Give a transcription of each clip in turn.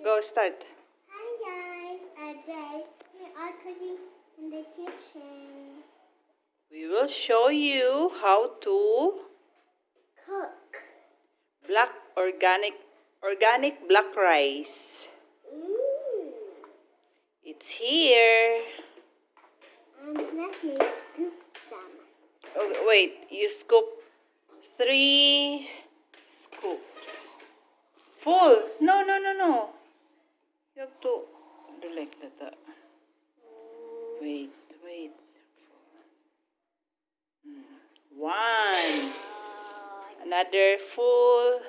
Go start. Hi guys, today we are cooking in the kitchen. We will show you how to Cook. organic black rice. Ooh. It's here. And let me scoop some. Oh, wait, you scoop 3 scoops. Full. No. You have to do like that. Wait. 1. Another full.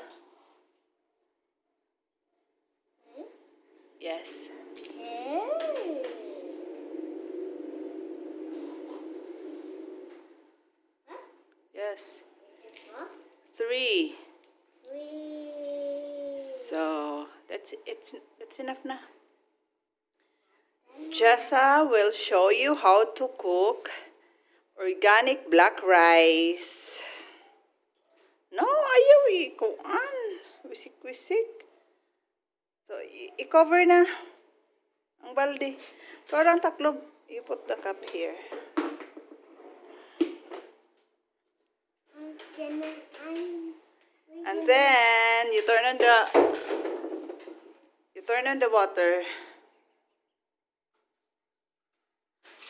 Yes. Yes. 3. So that's enough na. Jessa will show you how to cook organic black rice. No, ayaw ikuan. Wisik-wisik. So, i-cover na ang balde. Parang taklob. You put the cup here. And then you turn on the water.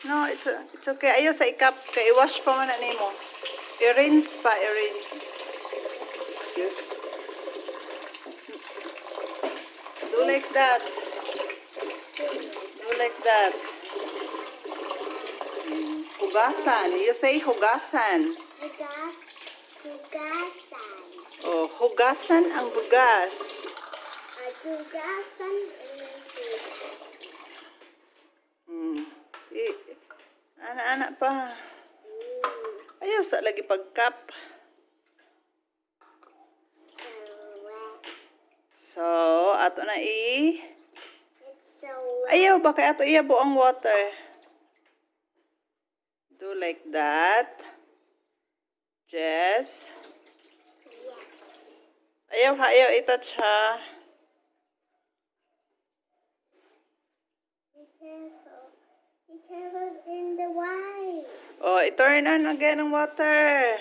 No, it's okay. Ayaw sa ikap. Kaya i-wash pa man na nimo. I-rinse pa, i-rinse. Yes. Do like that. Do like that. Hugasan. You say hugasan. Hugasan. Oh, hugasan ang bugas. Hugasan Anak pa. Ayaw sa lagi pag-cup. So, ato na ayaw ba kaya ato iyabo ang water? Do like that. Jess. Ayaw i-touch ha. Be careful in the rice. Oh, i-turn on again ang water.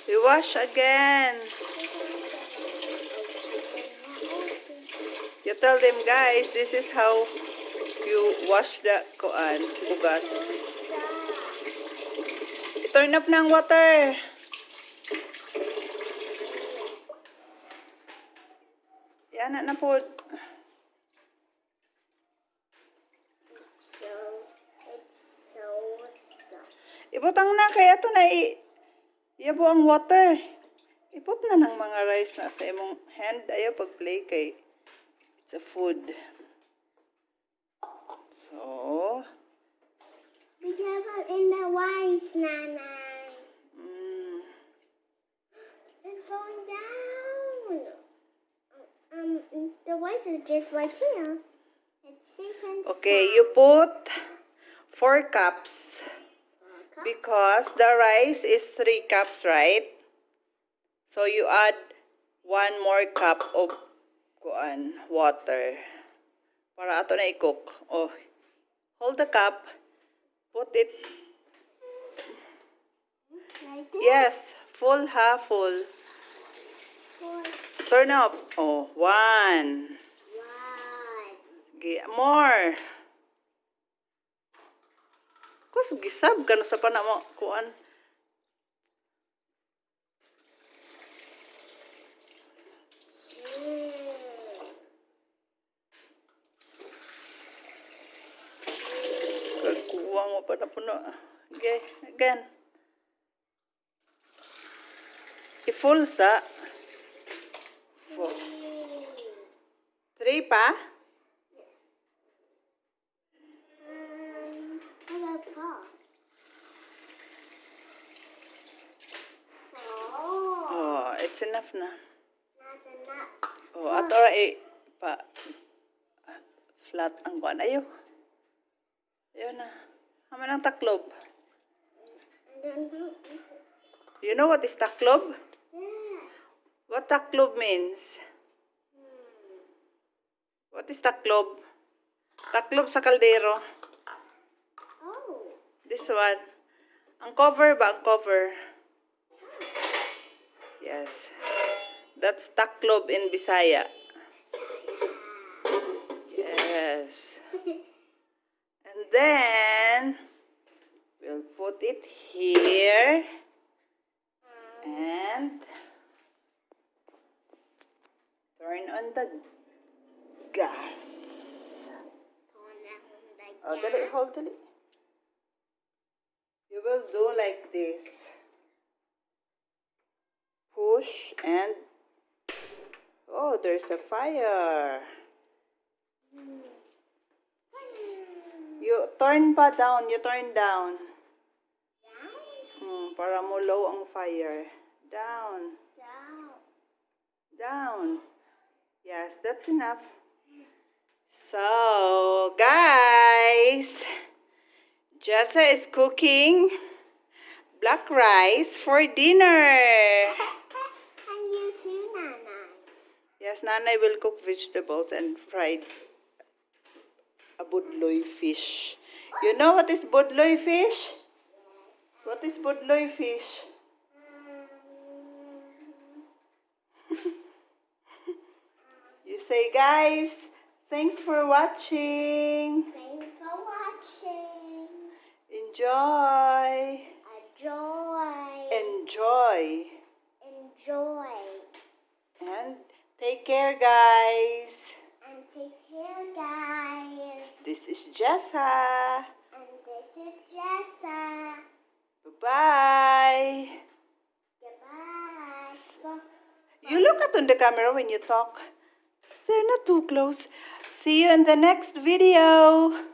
You wash again. You tell them, guys, this is how you wash the bugas. I-turn up na ang water. Yan na po. Ibutang na kaya ito na iyabo ang water. Iput na ng mga rice na sa imong hand. Ayaw pag-play kay it's a food. So, be careful in the rice, Nanay. It's falling down. The rice is just right here. It's safe and okay, sound. you put 4 cups. Because the rice is 3 cups, right? So you add 1 more cup of water. Para ato na i-cook. Oh, hold the cup. Put it. Like this? Yes, full ha, full. Turn up. Oh, 1. More. Kus gisab kanu sa pana mo kuan. Kuwang mo pa na puno. Okay, again. I-full sa 3 pa? Oh, it's enough na. Not enough. Oh, ato ra flat ang kuan. Ayaw na. Haman ang taklob. You know what is taklob? Yeah. What taklob means? What is taklob? Taklob sa kaldero. Oh. This one. Ang cover ba? Ang cover. Yes. That's taklob in Bisaya. Yes. And then, we'll put it here. And turn on the gas. Oh, dali, hold, dali. You will do like this. Push and oh, there's a fire. You turn pa down, you turn down. Para mo low ang fire. Down. Down. Yes, that's enough. So, guys, Jessa is cooking black rice for dinner. And you too, Nana. Yes, Nanay will cook vegetables and fried a budloy fish. You know what is budloy fish? What is budloy fish? You say, guys, thanks for watching. Thanks for watching. Enjoy. Enjoy. Enjoy. And take care, guys. And take care, guys. This is Jessa. And this is Jessa. Bye-bye. Goodbye. You look at on the camera when you talk. They're not too close. See you in the next video.